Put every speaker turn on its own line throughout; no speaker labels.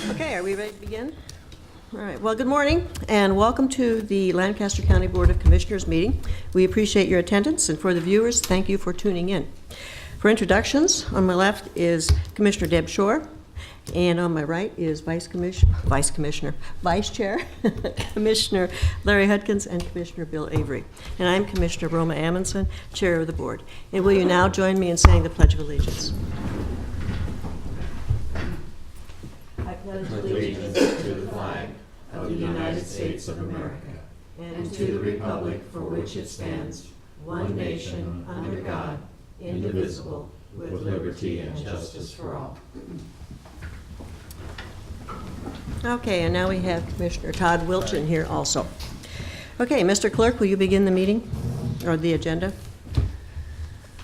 Okay, are we ready to begin? All right, well, good morning, and welcome to the Lancaster County Board of Commissioners meeting. We appreciate your attendance, and for the viewers, thank you for tuning in. For introductions, on my left is Commissioner Deb Shore, and on my right is Vice Chair, Commissioner Larry Hudkins, and Commissioner Bill Avery. And I'm Commissioner Roma Amundson, Chair of the Board. And will you now join me in saying the Pledge of Allegiance? I pledge allegiance to the flag of the United States of America and to the republic for which it stands, one nation, under God, indivisible, with liberty and justice for all. Okay, and now we have Commissioner Todd Wilchin here also. Okay, Mr. Clerk, will you begin the meeting, or the agenda?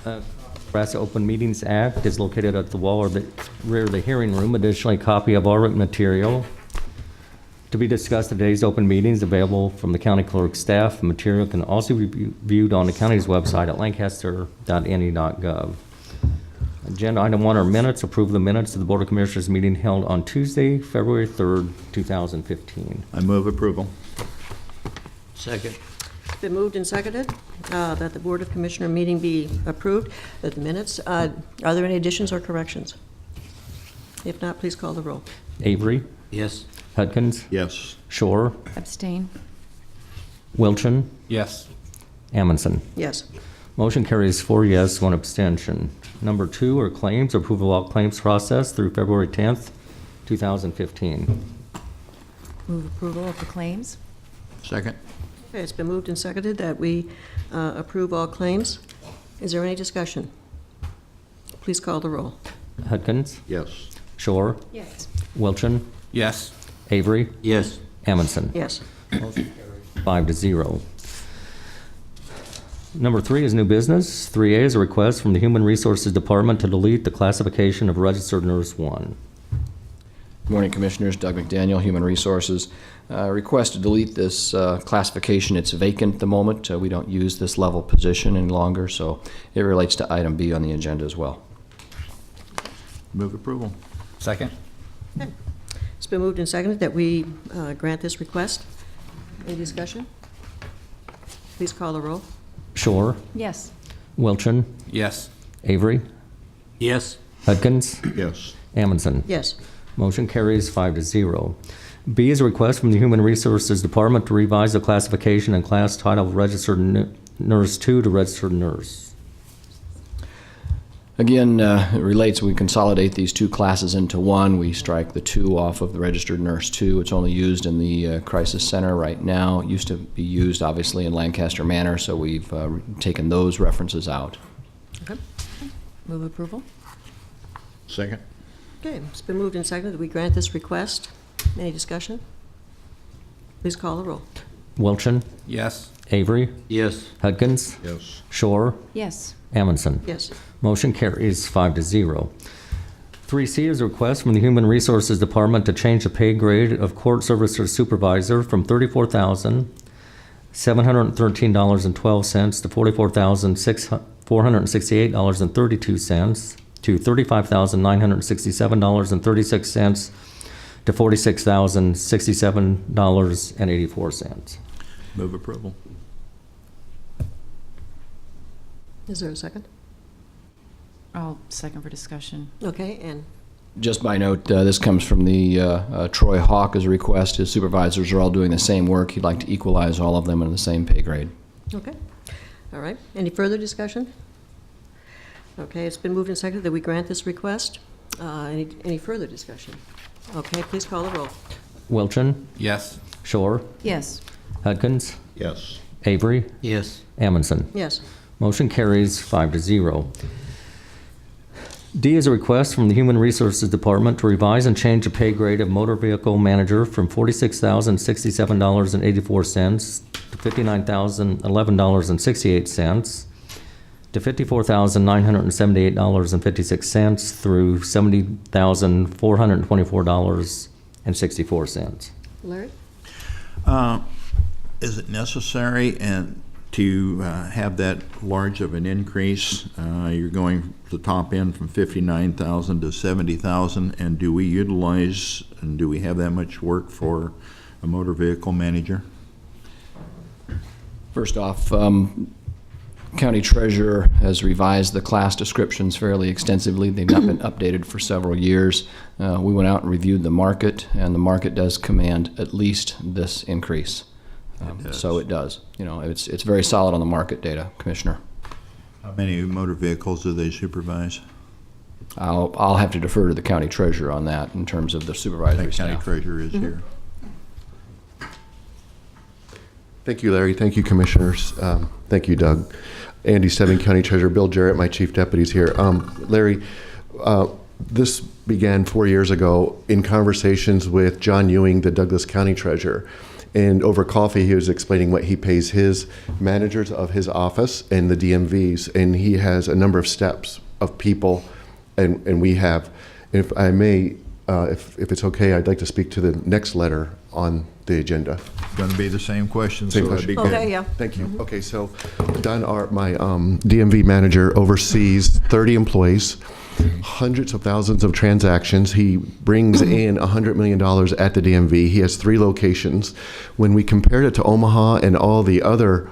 Nebraska Open Meetings Act is located at the wall or the rear of the hearing room. Additionally, a copy of all written material to be discussed at today's open meetings available from the county clerk's staff. The material can also be viewed on the county's website at lancaster.ne.gov. Agenda item 1 are minutes. Approve the minutes of the Board of Commissioners meeting held on Tuesday, February 3rd, 2015.
I move approval.
Second.
It's been moved and seconded that the Board of Commissioner meeting be approved. That the minutes, are there any additions or corrections? If not, please call the roll.
Avery,
Yes.
Hudkins,
Yes.
Shore,
Abstain.
Wilchin,
Yes.
Amundson.
Yes.
Motion carries 4 yes, 1 abstention. Number 2 are claims. Approval of all claims processed through February 10th, 2015.
Move approval of the claims.
Second.
Okay, it's been moved and seconded that we approve all claims. Is there any discussion? Please call the roll.
Hudkins,
Yes.
Shore,
Yes.
Wilchin,
Yes.
Avery,
Yes.
Amundson.
Yes.
5-0. Number 3 is new business. 3A is a request from the Human Resources Department to delete the classification of registered nurse 1.
Good morning, Commissioners. Doug McDaniel, Human Resources. Request to delete this classification. It's vacant at the moment. We don't use this level position any longer, so it relates to item B on the agenda as well.
Move approval.
Second.
Okay. It's been moved and seconded that we grant this request. Any discussion? Please call the roll.
Shore,
Yes.
Wilchin,
Yes.
Avery,
Yes.
Hudkins,
Yes.
Amundson.
Yes.
Motion carries 5-0. B is a request from the Human Resources Department to revise the classification and class title of registered nurse 2 to registered nurse.
Again, it relates, we consolidate these two classes into one. We strike the 2 off of the registered nurse 2. It's only used in the crisis center right now. It used to be used, obviously, in Lancaster Manor, so we've taken those references out.
Okay.
Move approval.
Second.
Okay, it's been moved and seconded that we grant this request. Any discussion? Please call the roll.
Wilchin,
Yes.
Avery,
Yes.
Hudkins,
Yes.
Shore,
Yes.
Amundson.
Yes.
Motion carries 5-0. 3C is a request from the Human Resources Department to change the pay grade of court services supervisor from $34,713.12 to $44,468.32 to $35,967.36 to $46,067.84.
Move approval.
Is there a second?
I'll second for discussion.
Okay, and
Just by note, this comes from the Troy Hawk as a request. His supervisors are all doing the same work. He'd like to equalize all of them in the same pay grade.
okay. All right. Any further discussion? Okay, it's been moved and seconded that we grant this request. Any further discussion? Okay, please call the roll.
Wilchin,
Yes.
Shore,
Yes.
Hudkins,
Yes.
Avery,
Yes.
Amundson.
Yes.
Motion carries 5-0. D is a request from the Human Resources Department to revise and change the pay grade of motor vehicle manager from $46,067.84 to $59,011.68 to $54,978.56 through $70,424.64.
Larry?
Is it necessary and to have that large of an increase? You're going the top end from 59,000 to 70,000, and do we utilize and do we have that much work for a motor vehicle manager?
First off, County Treasurer has revised the class descriptions fairly extensively. They've not been updated for several years. We went out and reviewed the market, and the market does command at least this increase. So it does. You know, it's very solid on the market data, Commissioner.
How many motor vehicles do they supervise?
I'll have to defer to the County Treasurer on that in terms of the supervisory
The county
staff.
treasurer is here.
Thank you, Larry. Thank you, Commissioners. Thank you, Doug. Andy Stebbing, County Treasurer. Bill Jarrett, my Chief Deputy, is here. Larry, this began 4 years ago in conversations with John Ewing, the Douglas County Treasurer. And over coffee, he was explaining what he pays his managers of his office and the DMVs. And he has a number of steps of people, and we have. If I may, if it's okay, I'd like to speak to the next letter on the agenda.
Going to be the same question,
Same
so that'd be
question.
good.
Okay, yeah.
Thank you. Okay, so Don Art, my DMV manager, oversees 30 employees, hundreds of thousands of transactions. He brings in $100 million at the DMV. He has 3 locations. When we compared it to Omaha and all the other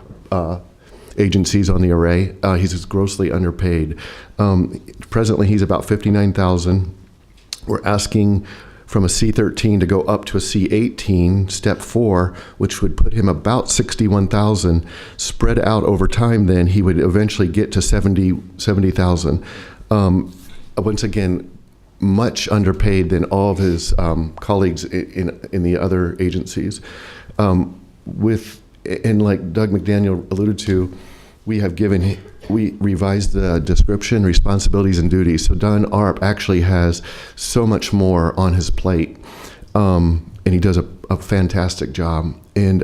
agencies on the array, he's grossly underpaid. Presently, he's about $59,000. We're asking from a C13 to go up to a C18, step 4, which would put him about $61,000. Spread out over time, then he would eventually get to $70,000. Once again, much underpaid than all of his colleagues in the other agencies. And like Doug McDaniel alluded to, we revised the description, responsibilities, and duties. So Don Arp actually has so much more on his plate, and he does a fantastic job. And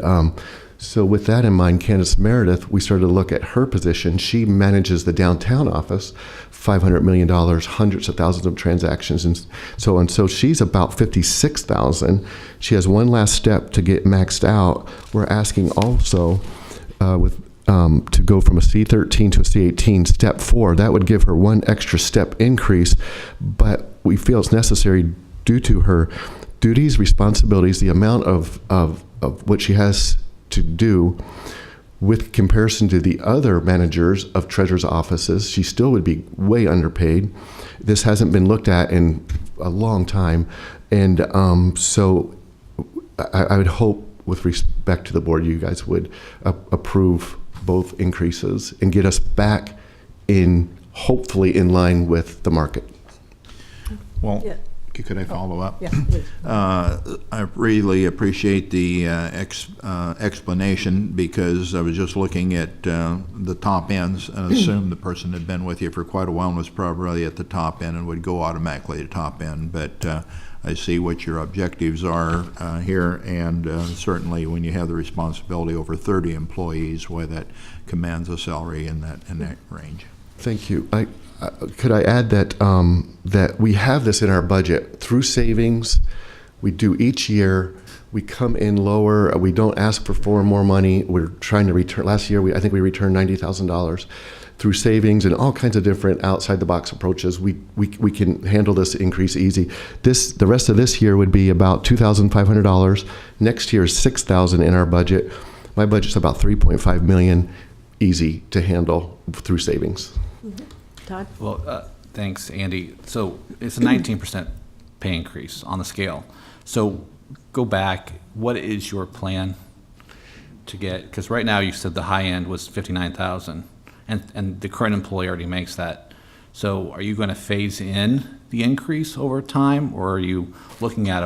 so with that in mind, Candace Meredith, we started to look at her position. She manages the downtown office, $500 million, hundreds of thousands of transactions, and so on. So she's about $56,000. She has one last step to get maxed out. We're asking also to go from a C13 to a C18, step 4. That would give her one extra step increase, but we feel it's necessary due to her duties, responsibilities, the amount of what she has to do with comparison to the other managers of treasurer's offices. She still would be way underpaid. This hasn't been looked at in a long time, and so I would hope, with respect to the board, you guys would approve both increases and get us back hopefully in line with the market.
Well,
Yeah.
could I follow up?
Yeah, please.
I really appreciate the explanation, because I was just looking at the top ends and assumed the person had been with you for quite a while and was probably at the top end and would go automatically to top end. But I see what your objectives are here, and certainly when you have the responsibility over 30 employees, why that commands a salary in that range.
Thank you. Could I add that that we have this in our budget through savings? We do each year. We come in lower. We don't ask for more money. We're trying to return. Last year, I think we returned $90,000 through savings and all kinds of different outside-the-box approaches. We can handle this increase easy. The rest of this year would be about $2,500. Next year is $6,000 in our budget. My budget's about $3.5 million, easy to handle through savings.
Todd?
Well, thanks, Andy. So it's a 19% pay increase on the scale. So go back, what is your plan to get, because right now you said the high end was 59,000, and the current employee already makes that. So are you going to phase in the increase over time, or are you looking at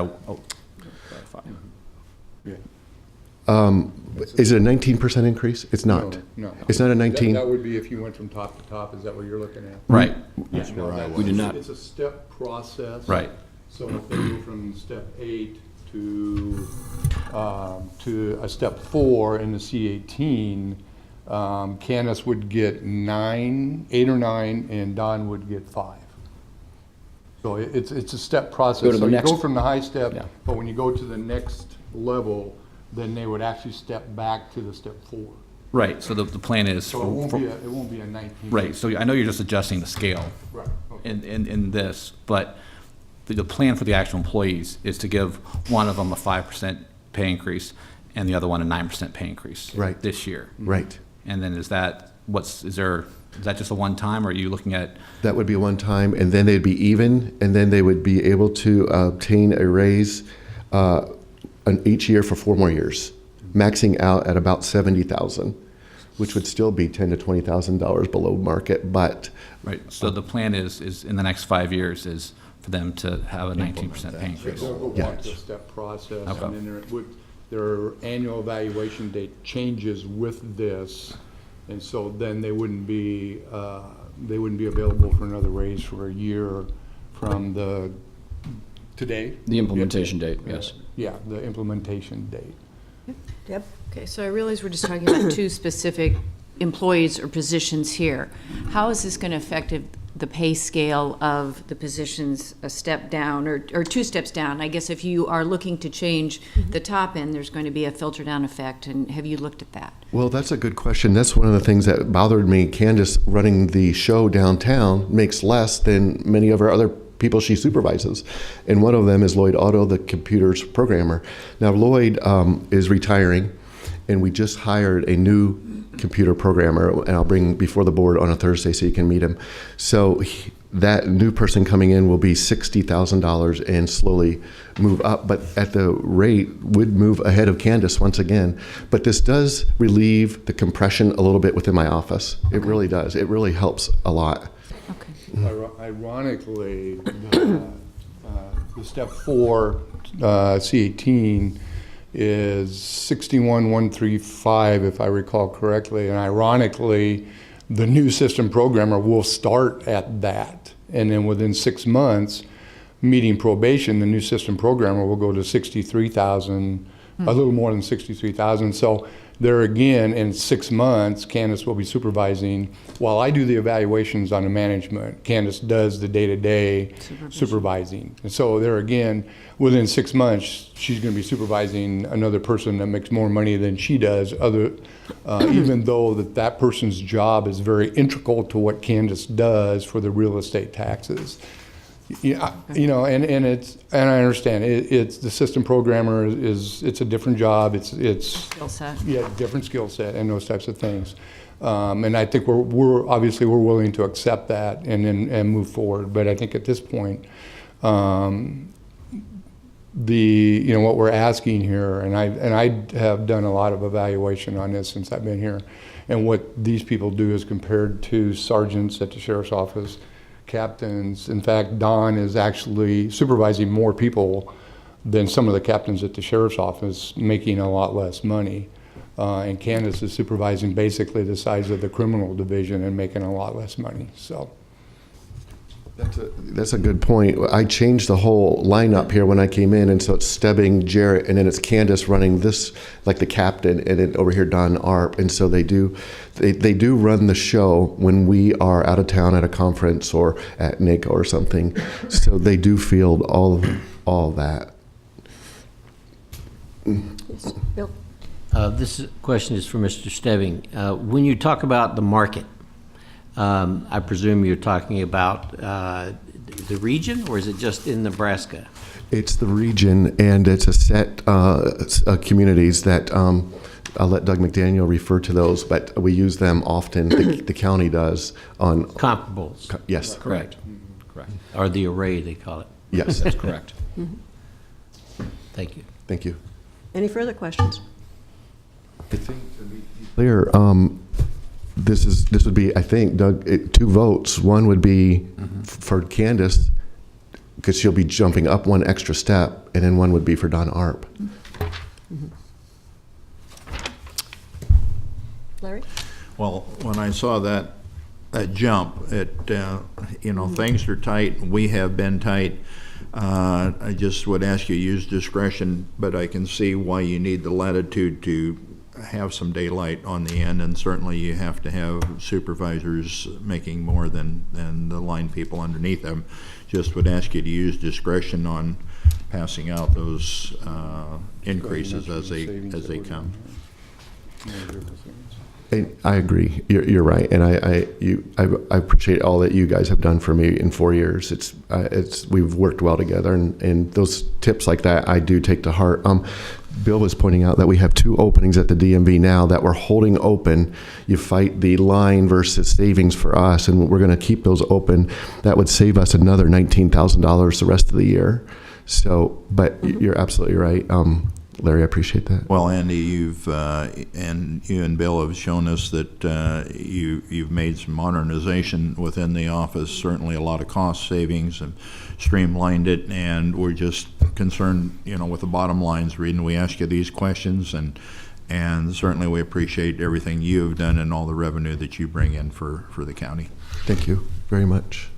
Is it a 19% increase? It's not.
No.
It's not a 19.
That would be if you went from top to top. Is that what you're looking at?
Right,
That's where I was.
We do not.
It's a step process.
right.
So if they go from step 8 to a step 4 in the C18, Candace would get 8 or 9, and Don would get 5. So it's a step process.
Go to the
So you
next-
go from the high step,
Yeah.
but when you go to the next level, then they would actually step back to the step 4.
Right, so the plan is.
So it won't be a 19.
Right, so I know you're just adjusting the scale
Right, okay.
in this, but the plan for the actual employees is to give one of them a 5% pay increase and the other one a 9% pay increase.
Right.
This year.
Right.
And then is that just a one-time, or are you looking at,
That would be one time, and then they'd be even, and then they would be able to obtain a raise each year for 4 more years, maxing out at about $70,000, which would still be $10,000 to $20,000 below market. But
right, so the plan is in the next 5 years is for them to have a 19% pay increase.
They'll go
Yeah.
one to step process,
Okay.
and then their annual evaluation date changes with this, and so then they wouldn't be available for another raise for a year from today?
The implementation date, yes.
Yeah, the implementation date.
Deb?
Okay, so I realize we're just talking about two specific employees or positions here. How is this going to affect the pay scale of the positions a step down or 2 steps down? I guess if you are looking to change the top end, there's going to be a filter down effect, and have you looked at that?
well, that's a good question. That's one of the things that bothered me. Candace running the show downtown makes less than many of our other people she supervises. And one of them is Lloyd Otto, the computers programmer. Now, Lloyd is retiring, and we just hired a new computer programmer, and I'll bring before the board on a Thursday so you can meet him. So that new person coming in will be $60,000 and slowly move up, but at the rate would move ahead of Candace once again. But this does relieve the compression a little bit within my office. It really does. It really helps a lot.
Okay.
Ironically, the step 4 C18 is 61,135, if I recall correctly, and ironically, the new system programmer will start at that, and then within 6 months, meeting probation, the new system programmer will go to 63,000, a little more than 63,000. So there again, in 6 months, Candace will be supervising. While I do the evaluations on the management, Candace does the day-to-day supervising. And so there again, within 6 months, she's going to be supervising another person that makes more money than she does, even though that person's job is very integral to what Candace does for the real estate taxes. Yeah, and I understand it's the system programmer it's a different job. It's
Skill set.
yeah, different skill set and those types of things. And I think we're obviously willing to accept that and move forward. But I think at this point, what we're asking here, and I have done a lot of evaluation on this since I've been here, and what these people do is compared to sergeants at the sheriff's office, captains. In fact, Don is actually supervising more people than some of the captains at the sheriff's office, making a lot less money. And Candace is supervising basically the size of the criminal division and making a lot less money. So
That's a good point. I changed the whole lineup here when I came in, and so it's Stebbing, Jarrett, and then it's Candace running this, like the captain, and then over here Don Arp. And so they do run the show when we are out of town at a conference or at NACO or something. So they do field all that.
Yes. Bill?
This question is for Mr. Stebbing. When you talk about the market, I presume you're talking about the region, or is it just in Nebraska?
It's the region, and it's a set communities that I'll let Doug McDaniel refer to those, but we use them often. The county does on
Comparables.
yes,
Correct.
Correct.
Or the array, they call it.
yes.
That's correct.
Thank you.
Thank you.
Any further questions?
I think to be clear, this would be, I think, Doug, 2 votes. One would be for Candace, because she'll be jumping up 1 extra step, and then one would be for Don Arp.
Larry?
Well, when I saw that jump, things are tight. We have been tight. I just would ask you to use discretion, but I can see why you need the latitude to have some daylight on the end, and certainly you have to have supervisors making more than the line people underneath them. Just would ask you to use discretion on passing out those increases as they come.
And I agree. You're right, and I appreciate all that you guys have done for me in 4 years. We've worked well together, and those tips like that I do take to heart. Bill was pointing out that we have 2 openings at the DMV now that we're holding open. You fight the line versus savings for us, and we're going to keep those open. That would save us another $19,000 the rest of the year. So, but you're absolutely right. Larry, I appreciate that.
Well, Andy, you and Bill have shown us that you've made some modernization within the office, certainly a lot of cost savings, and streamlined it, and we're just concerned, with the bottom lines. We ask you these questions, and certainly we appreciate everything you've done and all the revenue that you bring in for the county.
Thank you very much.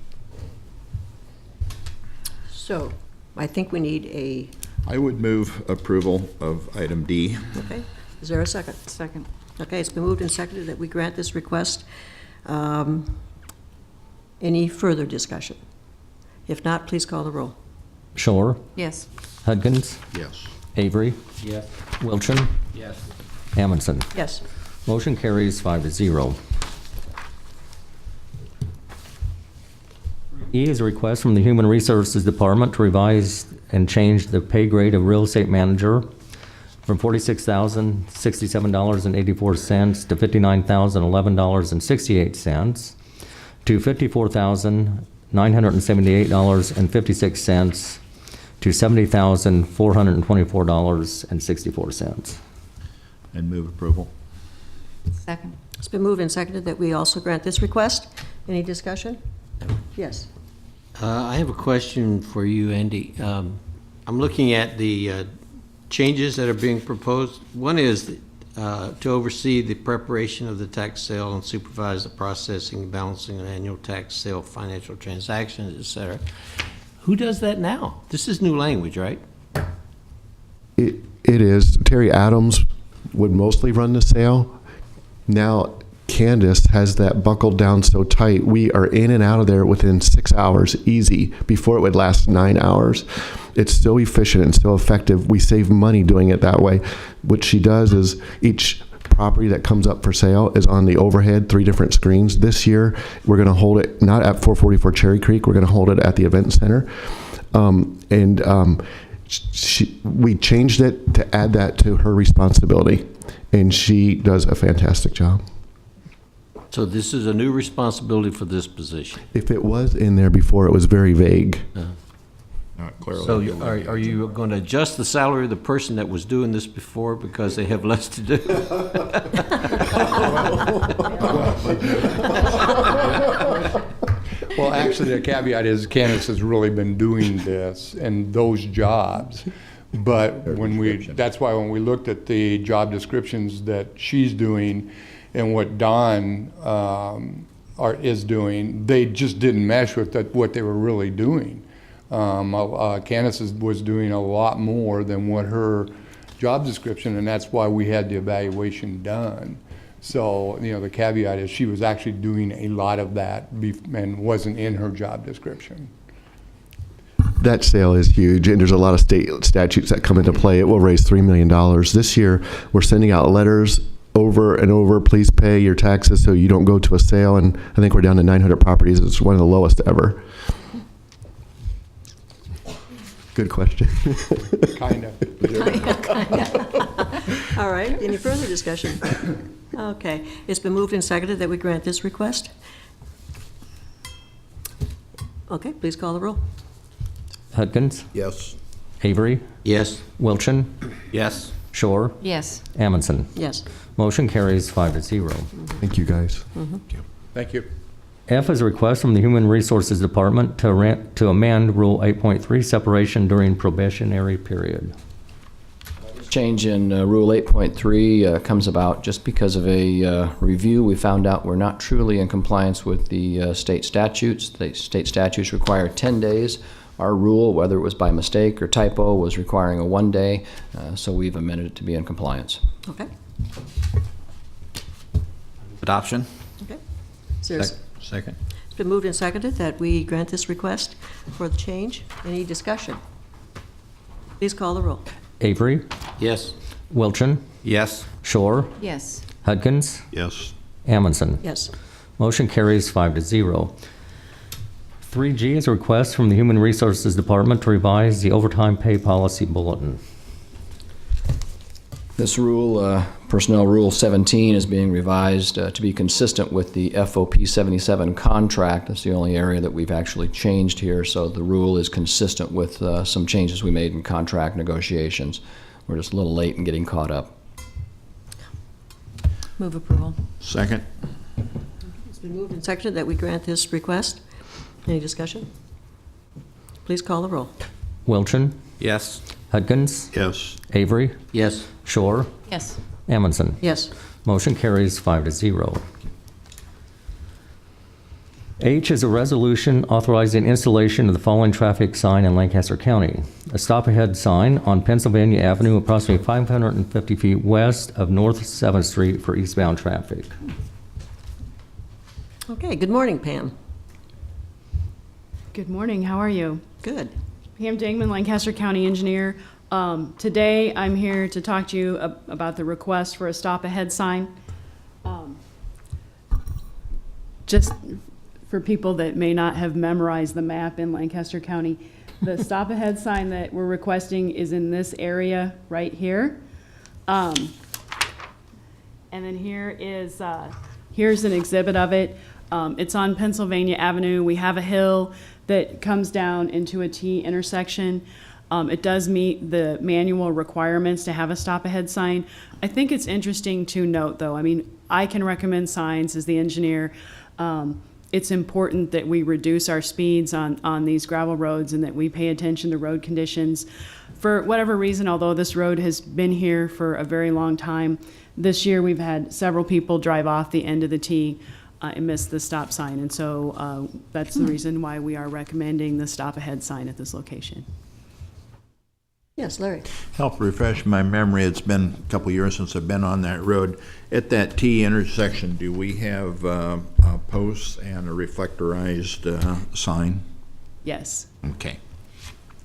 So, I think we need
I would move approval of item D.
okay, is there a second?
Second.
Okay, it's been moved and seconded that we grant this request. Any further discussion? If not, please call the roll.
Shore,
Yes.
Hudgens,
Yes.
Avery,
Yes.
Wilchin,
Yes.
Amundson.
Yes.
Motion carries 5-0. E is a request from the Human Resources Department to revise and change the pay grade of real estate manager from $46,067.84 to $59,011.68 to $54,978.56 to $70,424.64.
And move approval.
Second.
It's been moved and seconded that we also grant this request. Any discussion? Yes.
I have a question for you, Andy. I'm looking at the changes that are being proposed. One is to oversee the preparation of the tax sale and supervise the processing and balancing of annual tax sale financial transactions, et cetera. Who does that now? This is new language, right?
It is. Terry Adams would mostly run the sale. Now, Candace has that buckled down so tight. We are in and out of there within 6 hours, easy. Before it would last 9 hours. It's so efficient and so effective. We save money doing it that way. What she does is each property that comes up for sale is on the overhead, 3 different screens. This year, we're going to hold it not at 444 Cherry Creek. We're going to hold it at the event center. We changed it to add that to her responsibility, and she does a fantastic job.
So this is a new responsibility for this position.
If it was in there before, it was very vague.
Clearly.
So are you going to adjust the salary of the person that was doing this before because they have less to do?
Well, actually, the caveat is Candace has really been doing this and those jobs. But that's why when we looked at the job descriptions that she's doing and what Don is doing, they just didn't mesh with what they were really doing. Candace was doing a lot more than what her job description, and that's why we had the evaluation done. So, the caveat is she was actually doing a lot of that and wasn't in her job description.
That sale is huge, and there's a lot of state statutes that come into play. It will raise $3 million. This year, we're sending out letters over and over, please pay your taxes so you don't go to a sale, and I think we're down to 900 properties. It's one of the lowest ever. Good question.
Kind of.
All right, any further discussion? Okay, it's been moved and seconded that we grant this request. Okay, please call the roll.
Hudgens,
Yes.
Avery,
Yes.
Wilchin,
Yes.
Shore,
Yes.
Amundson.
Yes.
Motion carries 5-0.
Thank you, guys.
Thank you.
F is a request from the Human Resources Department to amend Rule 8.3, separation during probationary period.
Change in Rule 8.3 comes about just because of a review. We found out we're not truly in compliance with the state statutes. The state statutes require 10 days. Our rule, whether it was by mistake or typo, was requiring a 1 day, so we've amended it to be in compliance.
Okay,
Adoption?
okay. Is there a-
Second.
It's been moved and seconded that we grant this request for the change. Any discussion? Please call the roll.
Avery,
Yes.
Wilchin,
Yes.
Shore,
Yes.
Hudgens,
Yes.
Amundson.
Yes.
Motion carries 5-0. 3G is a request from the Human Resources Department to revise the overtime pay policy bulletin.
This rule, Personnel Rule 17, is being revised to be consistent with the FOP 77 contract. That's the only area that we've actually changed here, so the rule is consistent with some changes we made in contract negotiations. We're just a little late in getting caught up.
Move approval.
Second?
It's been moved and seconded that we grant this request. Any discussion? Please call the roll.
Wilchin,
Yes.
Hudgens,
Yes.
Avery,
Yes.
Shore,
Yes.
Amundson.
Yes.
Motion carries 5-0. H is a resolution authorizing installation of the following traffic sign in Lancaster County. A stop-ahead sign on Pennsylvania Avenue, approximately 550 feet west of North 7th Street for eastbound traffic.
Okay, good morning, Pam.
Good morning, how are you?
Good.
Pam Dingman, Lancaster County Engineer. Today, I'm here to talk to you about the request for a stop-ahead sign. Just for people that may not have memorized the map in Lancaster County, the stop-ahead sign that we're requesting is in this area right here. And then here's an exhibit of it. It's on Pennsylvania Avenue. We have a hill that comes down into a T intersection. It does meet the manual requirements to have a stop-ahead sign. I think it's interesting to note, though, I mean, I can recommend signs as the engineer. It's important that we reduce our speeds on these gravel roads and that we pay attention to road conditions. For whatever reason, although this road has been here for a very long time, this year we've had several people drive off the end of the T and miss the stop sign. And so that's the reason why we are recommending the stop-ahead sign at this location.
Yes, Larry.
Help refresh my memory. It's been a couple years since I've been on that road. At that T intersection, do we have posts and a reflectorized sign?
Yes.
Okay.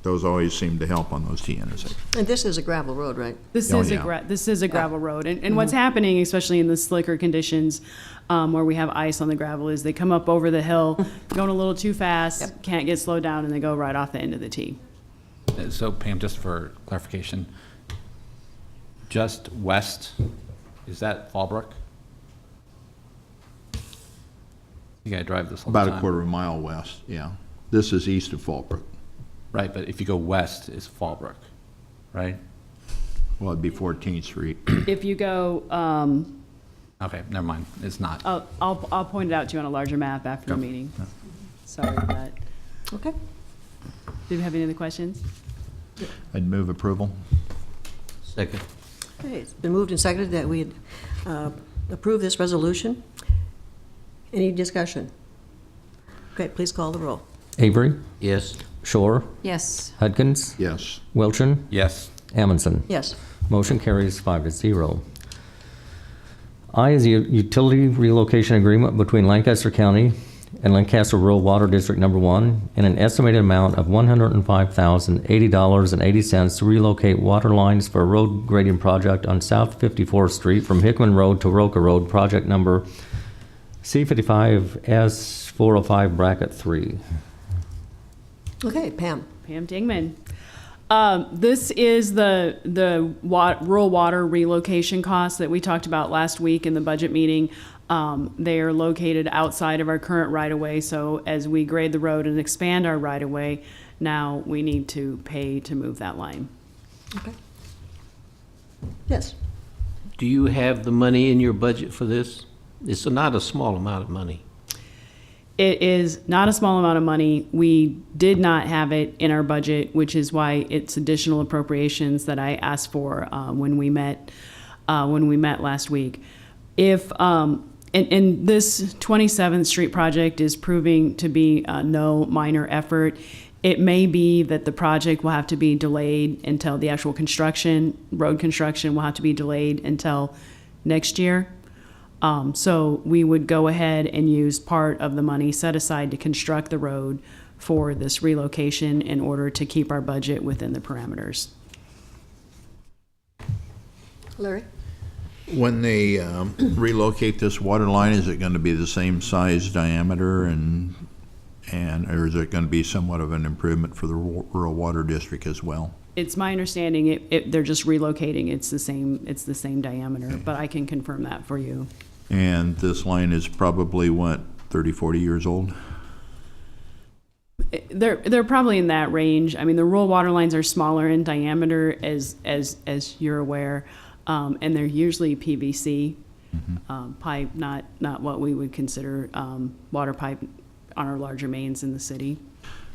Those always seem to help on those T intersections.
And this is a gravel road, right?
This
Oh,
is
yeah.
this is a gravel road, and what's happening, especially in the slicker conditions, where we have ice on the gravel, is they come up over the hill, going a little too fast, can't get slowed down, and they go right off the end of the T.
So Pam, just for clarification, just west, is that Fallbrook? You gotta drive this all the
About
time.
a quarter of a mile west, yeah. This is east of Fallbrook.
Right, but if you go west, it's Fallbrook, right?
Well, it'd be 14th Street.
If you go,
Okay, never mind, it's not.
I'll point it out to you on a larger map after the meeting. Sorry for that.
Okay.
Do you have any other questions?
I'd move approval.
Second.
Okay, it's been moved and seconded that we approve this resolution. Any discussion? Okay, please call the roll.
Avery,
Yes.
Shore,
Yes.
Hudgens,
Yes.
Wilchin,
Yes.
Amundson.
Yes.
Motion carries 5-0. I is a utility relocation agreement between Lancaster County and Lancaster Rural Water District Number 1 in an estimated amount of $105,080.80 to relocate water lines for a road grading project on South 54th Street from Hickman Road to Roca Road, project number C55S405 bracket 3.
Okay, Pam.
Pam Dingman. This is the rural water relocation costs that we talked about last week in the budget meeting. They are located outside of our current right-of-way, so as we grade the road and expand our right-of-way, now we need to pay to move that line.
Okay. Yes.
Do you have the money in your budget for this? It's not a small amount of money.
It is not a small amount of money. We did not have it in our budget, which is why it's additional appropriations that I asked for when we met last week. If and this 27th Street project is proving to be no minor effort. It may be that the project will have to be delayed until the actual road construction will have to be delayed until next year. So we would go ahead and use part of the money set aside to construct the road for this relocation in order to keep our budget within the parameters.
Larry?
When they relocate this water line, is it going to be the same size diameter and or is it going to be somewhat of an improvement for the rural water district as well?
It's my understanding they're just relocating. It's the same diameter, but I can confirm that for you.
And this line is probably, what, 30, 40 years old?
They're probably in that range. I mean, the rural water lines are smaller in diameter, as you're aware, and they're usually PVC pipe, not what we would consider water pipe on our larger mains in the city.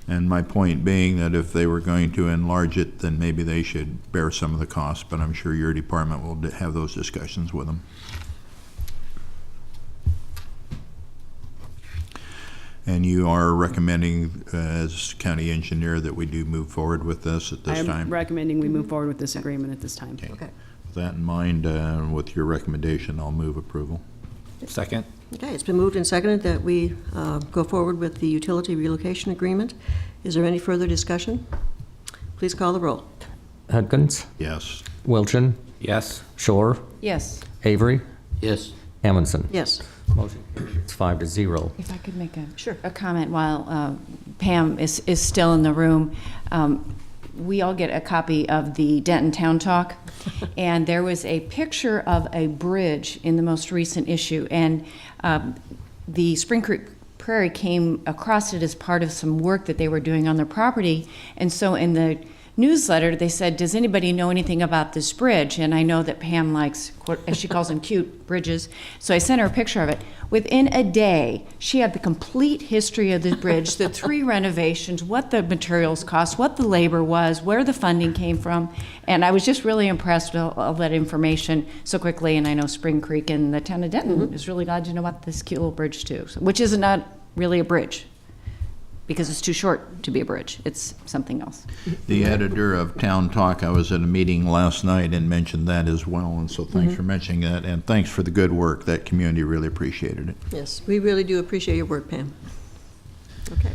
And my point being that if they were going to enlarge it, then maybe they should bear some of the cost, but I'm sure your department will have those discussions with them. And you are recommending, as county engineer, that we do move forward with this at this time?
I'm recommending we move forward with this agreement at this time.
Okay.
Okay.
With that in mind, with your recommendation, I'll move approval.
Second?
Okay, it's been moved and seconded that we go forward with the utility relocation agreement. Is there any further discussion? Please call the roll.
Hudkins,
Yes.
Wilchin,
Yes.
Shore,
Yes.
Avery,
Yes.
Amundson.
Yes.
Motion carries. It's 5-0.
If I could make
Sure.
a comment while Pam is still in the room. We all get a copy of the Denton Town Talk, and there was a picture of a bridge in the most recent issue, and the Spring Creek Prairie came across it as part of some work that they were doing on their property, and so in the newsletter they said, does anybody know anything about this bridge? And I know that Pam likes, as she calls them, cute bridges, so I sent her a picture of it. Within a day, she had the complete history of the bridge, the 3 renovations, what the materials cost, what the labor was, where the funding came from, and I was just really impressed with all that information so quickly, and I know Spring Creek and the town of Denton is really glad to know about this cute little bridge too, which is not really a bridge, because it's too short to be a bridge. It's something else.
The editor of Town Talk, I was at a meeting last night and mentioned that as well, and so thanks for mentioning that, and thanks for the good work. That community really appreciated it.
Yes, we really do appreciate your work, Pam. Okay.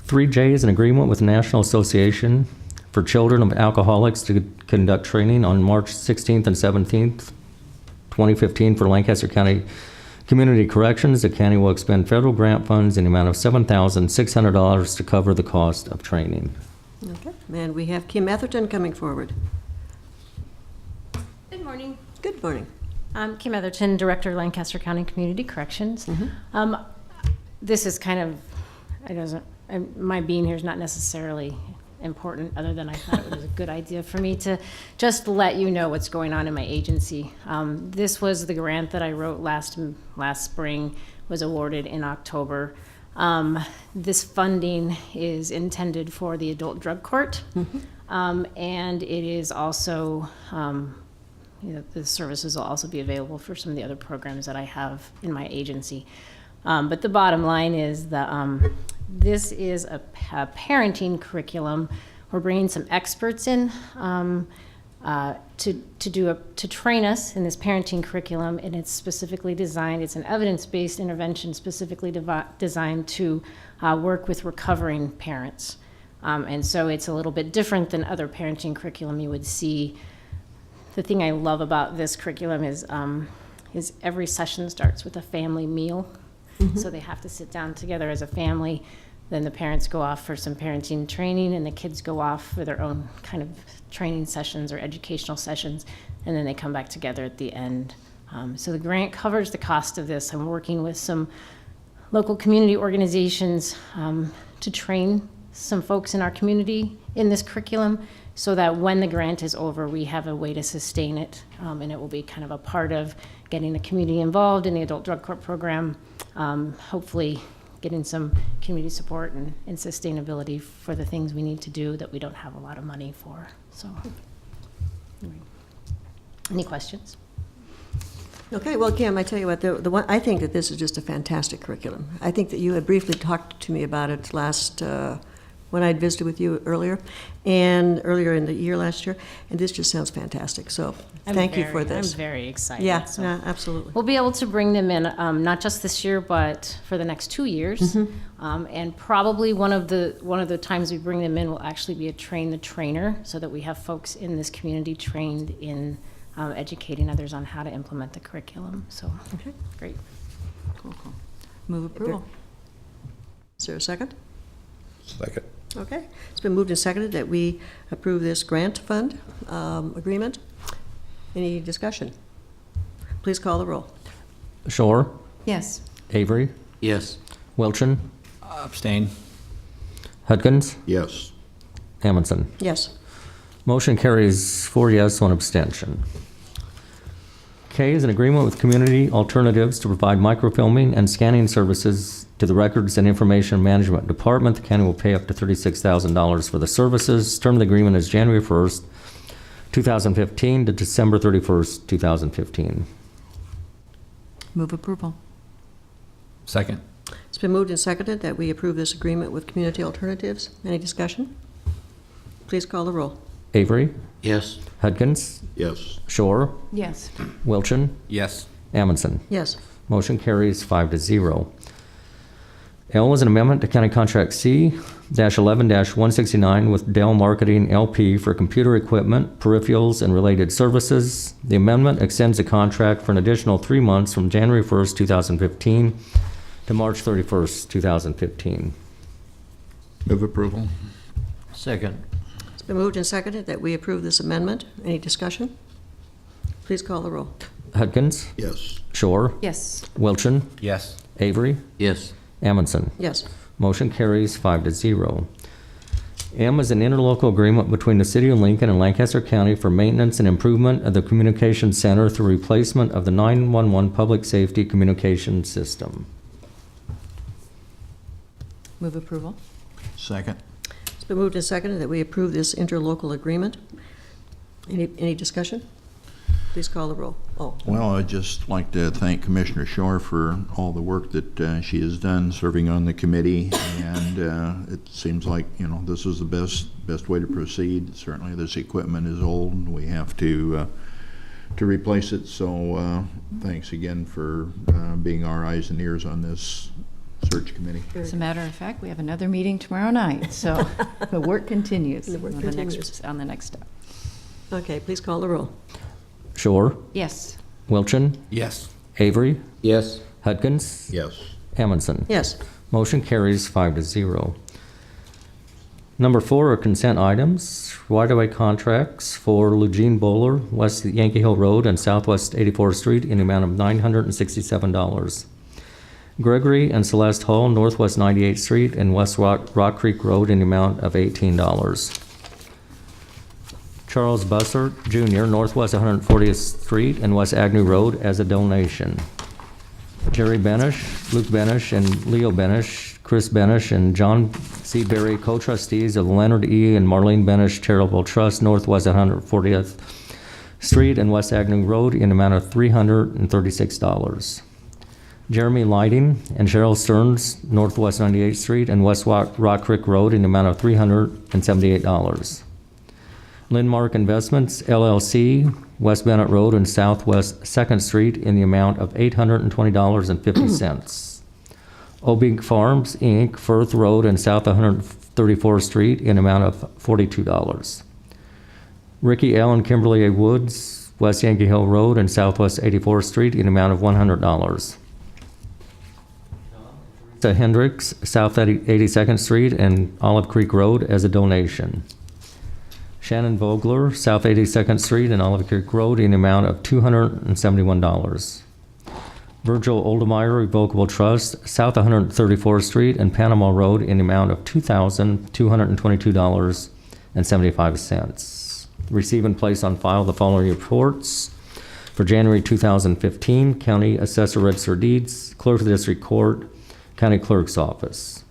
3J is an agreement with the National Association for Children of Alcoholics to conduct training on March 16th and 17th, 2015 for Lancaster County Community Corrections. The county will expend federal grant funds in the amount of $7,600 to cover the cost of training.
Okay, and we have Kim Etherton coming forward.
Good morning.
Good morning.
I'm Kim Etherton, Director, Lancaster County Community Corrections. This is kind of, my being here is not necessarily important, other than I thought it was a good idea for me to just let you know what's going on in my agency. This was the grant that I wrote last spring, was awarded in October. This funding is intended for the adult drug court, and it is also, the services will also be available for some of the other programs that I have in my agency. But the bottom line is that this is a parenting curriculum. We're bringing some experts in to train us in this parenting curriculum, and it's specifically designed. It's an evidence-based intervention specifically designed to work with recovering parents, and so it's a little bit different than other parenting curriculum you would see. The thing I love about this curriculum is every session starts with a family meal. So they have to sit down together as a family. Then the parents go off for some parenting training, and the kids go off for their own kind of training sessions or educational sessions, and then they come back together at the end. So the grant covers the cost of this. I'm working with some local community organizations to train some folks in our community in this curriculum, so that when the grant is over, we have a way to sustain it, and it will be kind of a part of getting the community involved in the adult drug court program, hopefully getting some community support and sustainability for the things we need to do that we don't have a lot of money for. So, any questions?
Okay, well, Kim, I tell you what, the one, I think that this is just a fantastic curriculum. I think that you had briefly talked to me about it last, when I had visited with you earlier in the year last year, and this just sounds fantastic. So thank you for this.
I'm very excited.
Yeah,
So
yeah, absolutely.
we'll be able to bring them in, not just this year, but for the next 2 years. And probably one of the times we bring them in will actually be a train the trainer, so that we have folks in this community trained in educating others on how to implement the curriculum. So,
Okay.
great.
Cool. Move approval.
Is there a second?
Second.
Okay. It's been moved and seconded that we approve this grant fund agreement. Any discussion? Please call the roll.
Shore,
Yes.
Avery,
Yes.
Wilchin,
Abstain.
Hudkins,
Yes.
Amundson.
Yes.
Motion carries 4 yes, 1 abstention. K is an agreement with Community Alternatives to provide microfilming and scanning services to the Records and Information Management Department. The county will pay up to $36,000 for the services. Term of the agreement is January 1st, 2015 to December 31st, 2015.
Move approval.
Second.
It's been moved and seconded that we approve this agreement with Community Alternatives. Any discussion? Please call the roll.
Avery,
Yes.
Hudkins,
Yes.
Shore,
Yes.
Wilchin,
Yes.
Amundson.
Yes.
Motion carries 5-0. L is an amendment to County Contract C-11-169 with Dell Marketing LP for computer equipment, peripherals, and related services. The amendment extends the contract for an additional 3 months from January 1st, 2015 to March 31st, 2015.
Move approval.
Second.
It's been moved and seconded that we approve this amendment. Any discussion? Please call the roll.
Hudkins,
Yes.
Shore,
Yes.
Wilchin,
Yes.
Avery,
Yes.
Amundson.
Yes.
Motion carries 5-0. M is an interlocal agreement between the City of Lincoln and Lancaster County for maintenance and improvement of the communication center through replacement of the 911 public safety communication system.
Move approval.
Second.
It's been moved and seconded that we approve this interlocal agreement. Any discussion? Please call the roll. Oh,
Well, I'd just like to thank Commissioner Shore for all the work that she has done serving on the committee, and it seems like, this is the best way to proceed. Certainly, this equipment is old, and we have to replace it, so thanks again for being our eyes and ears on this search committee.
As a matter of fact, we have another meeting tomorrow night, so the work continues.
The work
on
continues.
on the next step.
okay, please call the roll.
Shore,
Yes.
Wilchin,
Yes.
Avery,
Yes.
Hudkins,
Yes.
Amundson.
Yes.
Motion carries 5-0. Number 4 are consent items. Right-of-way contracts for Eugene Bowler, West Yankee Hill Road and Southwest 84th Street in the amount of $967. Gregory and Celeste Hall, Northwest 98th Street and West Rock Creek Road in the amount of $18. Charles Bussert Jr., Northwest 140th Street and West Agnew Road as a donation. Jerry Benish, Luke Benish, and Leo Benish, Chris Benish, and John C. Berry, co-trustees of the Leonard E. and Marlene Benish Charitable Trust, Northwest 140th Street and West Agnew Road in the amount of $336. Jeremy Lighting and Cheryl Stearns, Northwest 98th Street and West Rock Creek Road in the amount of $378. Lindmark Investments, LLC, West Bennett Road and Southwest 2nd Street in the amount of $820.50. Obig Farms, Inc., Firth Road and South 134th Street in the amount of $42. Ricky L. and Kimberly A. Woods, West Yankee Hill Road and Southwest 84th Street in the amount of $100. Teresa Hendricks, South 82nd Street and Olive Creek Road as a donation. Shannon Vogler, South 82nd Street and Olive Creek Road in the amount of $271. Virgil Oldemeyer Revocable Trust, South 134th Street and Panama Road in the amount of $2,222.75. Receive and place on file the following reports. For January 2015, County Assessor Register of Deeds, Clerk of the District Court, County Clerk's Office.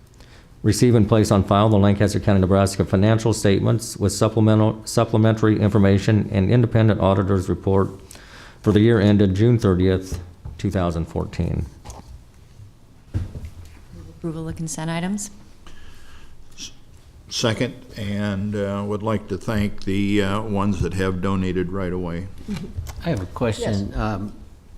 Receive and place on file the Lancaster County, Nebraska financial statements with supplementary information and independent auditor's report for the year ended June 30th, 2014.
Approval of consent items.
Second, and would like to thank the ones that have donated right away.
I have a question.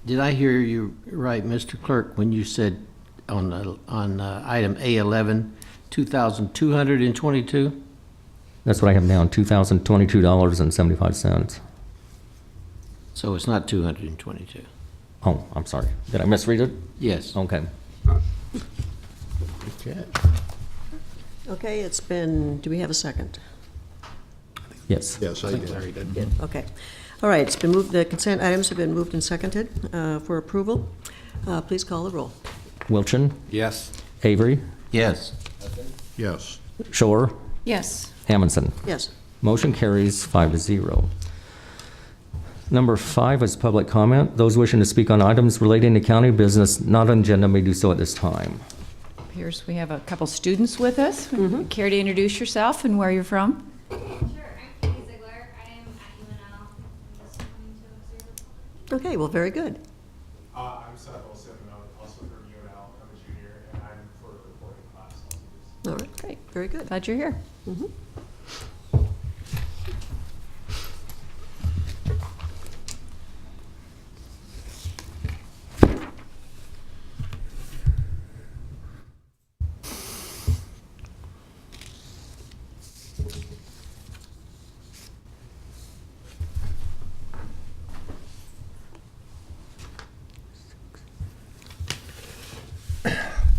Did I hear you right, Mr. Clerk, when you said on item A11, 2,222?
That's what I have down, $2,022.75.
So it's not 222?
Oh, I'm sorry. Did I misread it?
Yes.
Okay.
Okay, it's been, do we have a second?
Yes.
Yes, I did.
Okay. All right, it's been moved, the consent items have been moved and seconded for approval. Please call the roll.
Wilchin,
Yes.
Avery,
Yes.
Yes.
Shore,
Yes.
Amundson.
Yes.
Motion carries 5-0. Number 5 is public comment. Those wishing to speak on items relating to county business not on agenda may do so at this time.
Appears we have a couple students with us. Care to introduce yourself and where you're from?
Sure, I'm Katie Ziegler. I am at UNL. I'm just coming to observe the
Okay, well, very good.
I'm Seth Olson, and I'm also from UNL. I'm a junior, and I'm for a reporting class.
All right, great, very good.
Glad you're here.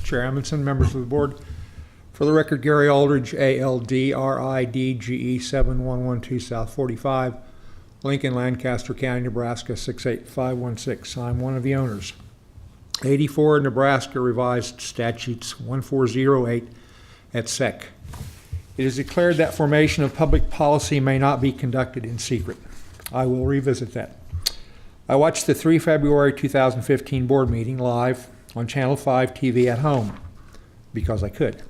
Chair Amundson, members of the board. For the record, Gary Aldridge, ALDRIDGE 7112 South 45, Lincoln, Lancaster County, Nebraska 68516. I'm one of the owners. 84 Nebraska Revised Statutes 1408 et sec. It is declared that formation of public policy may not be conducted in secret. I will revisit that. I watched the 3 February 2015 board meeting live on Channel 5 TV at home because I could.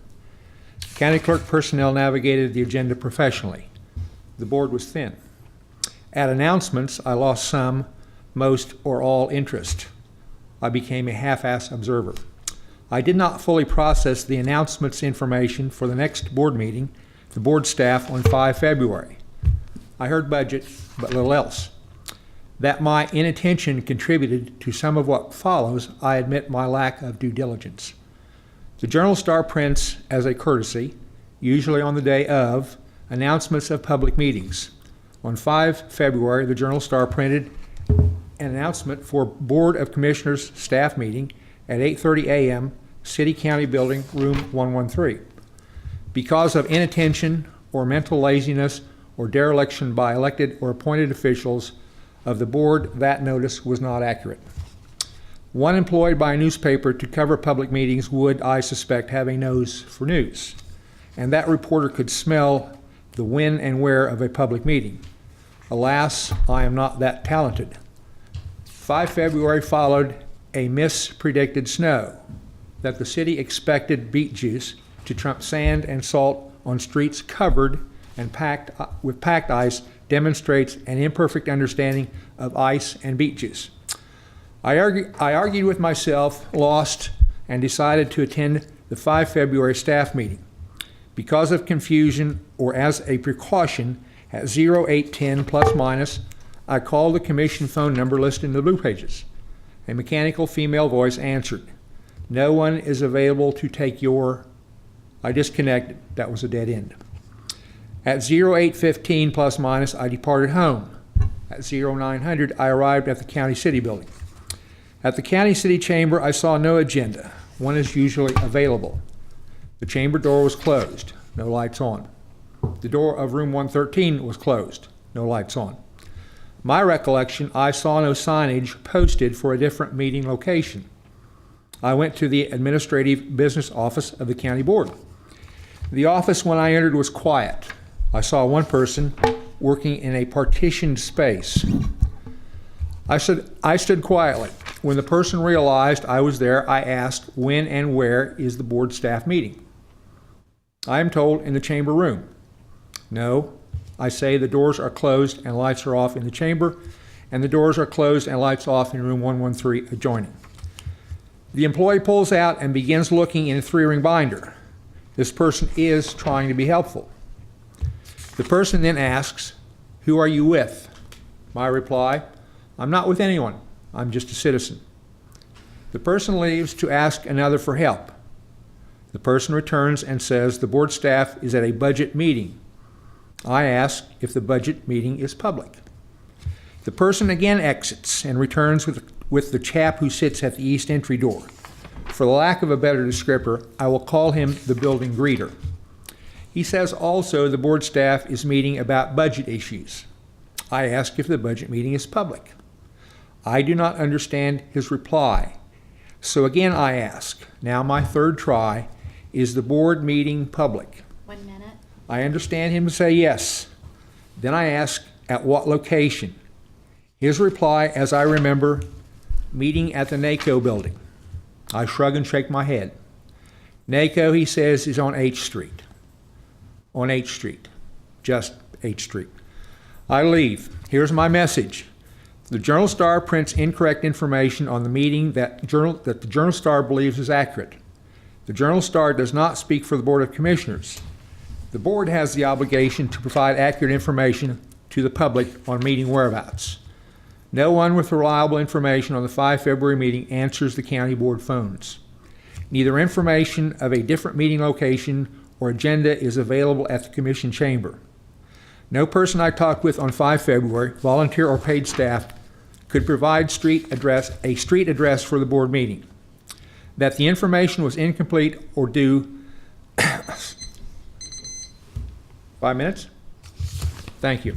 County clerk personnel navigated the agenda professionally. The board was thin. At announcements, I lost some, most, or all interest. I became a half-ass observer. I did not fully process the announcements information for the next board meeting, the board staff on 5 February. I heard budget, but little else. That my inattention contributed to some of what follows, I admit my lack of due diligence. The Journal Star prints, as a courtesy, usually on the day of, announcements of public meetings. On 5 February, the Journal Star printed an announcement for Board of Commissioners staff meeting at 8:30 a.m., City County Building, Room 113. Because of inattention or mental laziness or dereliction by elected or appointed officials of the board, that notice was not accurate. One employed by a newspaper to cover public meetings would, I suspect, have a nose for news, and that reporter could smell the when and where of a public meeting. Alas, I am not that talented. 5 February followed a mispredicted snow that the city expected beet juice to trump sand and salt on streets covered and packed with packed ice demonstrates an imperfect understanding of ice and beet juice. I argued with myself, lost, and decided to attend the 5 February staff meeting. Because of confusion or as a precaution, at 0810 plus minus, I called the commission phone number listed in the blue pages. A mechanical female voice answered. No one is available to take your... I disconnected. That was a dead end. At 0815 plus minus, I departed home. At 0900, I arrived at the county city building. At the county city chamber, I saw no agenda. One is usually available. The chamber door was closed, no lights on. The door of room 113 was closed, no lights on. My recollection, I saw no signage posted for a different meeting location. I went to the administrative business office of the county board. The office, when I entered, was quiet. I saw one person working in a partitioned space. I stood quietly. When the person realized I was there, I asked, when and where is the board staff meeting? I am told in the chamber room. No, I say the doors are closed and lights are off in the chamber, and the doors are closed and lights off in room 113 adjoining. The employee pulls out and begins looking in a 3-ring binder. This person is trying to be helpful. The person then asks, who are you with? My reply, I'm not with anyone. I'm just a citizen. The person leaves to ask another for help. The person returns and says the board staff is at a budget meeting. I ask if the budget meeting is public. The person again exits and returns with the chap who sits at the east entry door. For the lack of a better descriptor, I will call him the building greeter. He says also the board staff is meeting about budget issues. I ask if the budget meeting is public. I do not understand his reply. So again I ask, now my third try, is the board meeting public?
1 minute.
I understand him to say yes. Then I ask, at what location? His reply, as I remember, meeting at the NACO building. I shrug and shake my head. NACO, he says, is on H Street. On H Street. Just H Street. I leave. Here's my message. The Journal Star prints incorrect information on the meeting that the Journal Star believes is accurate. The Journal Star does not speak for the Board of Commissioners. The board has the obligation to provide accurate information to the public on meeting whereabouts. No one with reliable information on the 5 February meeting answers the county board phones. Neither information of a different meeting location or agenda is available at the commission chamber. No person I talked with on 5 February, volunteer or paid staff, could provide a street address for the board meeting. That the information was incomplete or due 5 minutes? Thank you.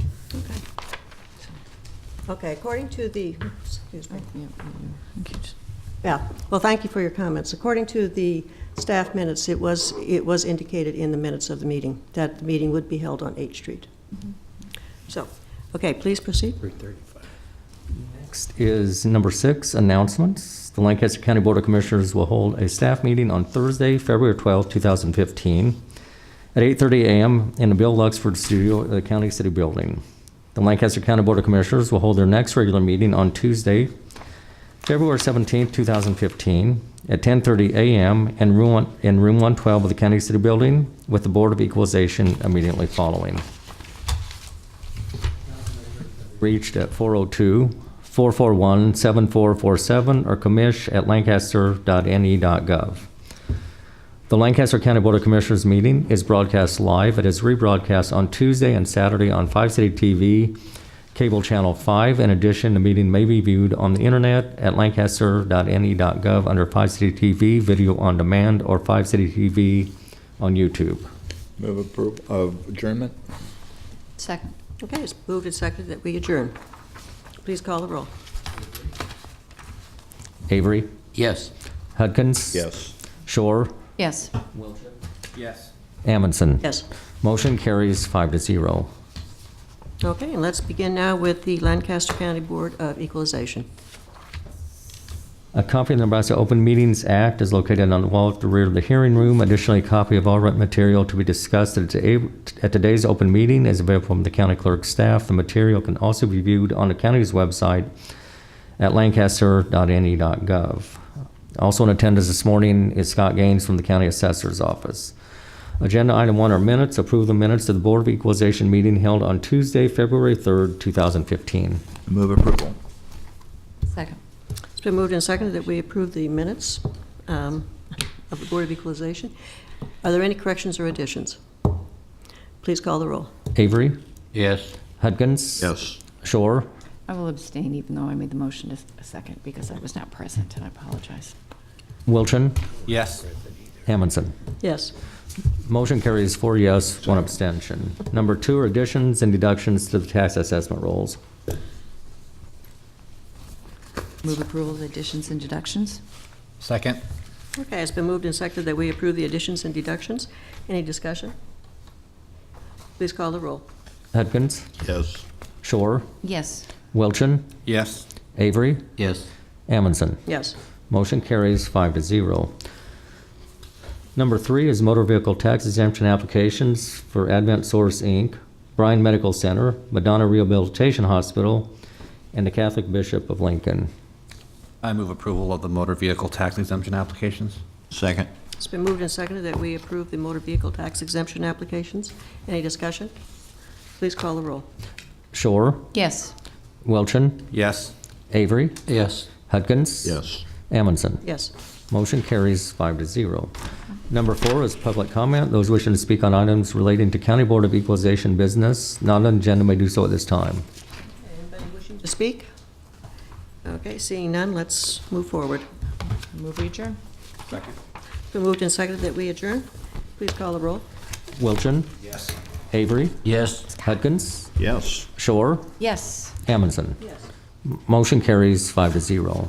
Okay, according to the, excuse me. Yeah, well, thank you for your comments. According to the staff minutes, it was indicated in the minutes of the meeting that the meeting would be held on H Street. So, okay, please proceed.
Next is number 6, announcements. The Lancaster County Board of Commissioners will hold a staff meeting on Thursday, February 12, 2015, at 8:30 a.m. in the Bill Luxford Studio at the County City Building. The Lancaster County Board of Commissioners will hold their next regular meeting on Tuesday, February 17, 2015, at 10:30 a.m. in room 112 of the County City Building, with the Board of Equalization immediately following. Reached at 402-441-7447 or commish@lancaster.ne.gov. The Lancaster County Board of Commissioners meeting is broadcast live. It is rebroadcast on Tuesday and Saturday on 5 City TV, cable channel 5. In addition, the meeting may be viewed on the internet at lancaster.ne.gov under 5 City TV, video on demand, or 5 City TV on YouTube.
Move approval of adjournment?
Second.
Okay, it's moved and seconded that we adjourn. Please call the roll.
Avery?
Yes.
Hudkins?
Yes.
Shore?
Yes.
Yes.
Amundson?
Yes.
Motion carries 5-0.
Okay, and let's begin now with the Lancaster County Board of Equalization.
A copy of the Nebraska Open Meetings Act is located on the wall at the rear of the hearing room. Additionally, a copy of all written material to be discussed at today's open meeting is available from the county clerk's staff. The material can also be viewed on the county's website at lancaster.ne.gov. Also in attendance this morning is Scott Gaines from the County Assessor's Office. Agenda item 1 are minutes. Approve the minutes of the Board of Equalization meeting held on Tuesday, February 3rd, 2015.
Move approval.
Second.
It's been moved and seconded that we approve the minutes of the Board of Equalization. Are there any corrections or additions? Please call the roll.
Avery?
Yes.
Hudkins?
Yes.
Shore?
I will abstain even though I made the motion a second because I was not present, and I apologize.
Wilchin?
Yes.
Amundson?
Yes.
Motion carries 4 yes, 1 abstention. Number 2 are additions and deductions to the tax assessment rolls.
Move approval of additions and deductions?
Second.
Okay, it's been moved and seconded that we approve the additions and deductions. Any discussion? Please call the roll.
Hudkins?
Yes.
Shore?
Yes.
Wilchin?
Yes.
Avery?
Yes.
Amundson?
Yes.
Motion carries 5-0. Number 3 is motor vehicle tax exemption applications for Advent Source, Inc., Bryan Medical Center, Madonna Rehabilitation Hospital, and the Catholic Bishop of Lincoln.
I move approval of the motor vehicle tax exemption applications.
Second.
It's been moved and seconded that we approve the motor vehicle tax exemption applications. Any discussion? Please call the roll.
Shore?
Yes.
Welchin?
Yes.
Avery?
Yes.
Hudkins?
Yes.
Amundson?
Yes.
Motion carries 5-0. Number 4 is public comment. Those wishing to speak on items relating to County Board of Equalization business not on the agenda may do so at this time.
Anybody wishing to speak? Okay, seeing none, let's move forward.
Move adjourn.
Been moved and seconded that we adjourn. Please call the roll.
Wilchin? Yes. Avery?
Yes.
Hudgens?
Yes.
Shore?
Yes.
Amundson? Motion carries 5-0.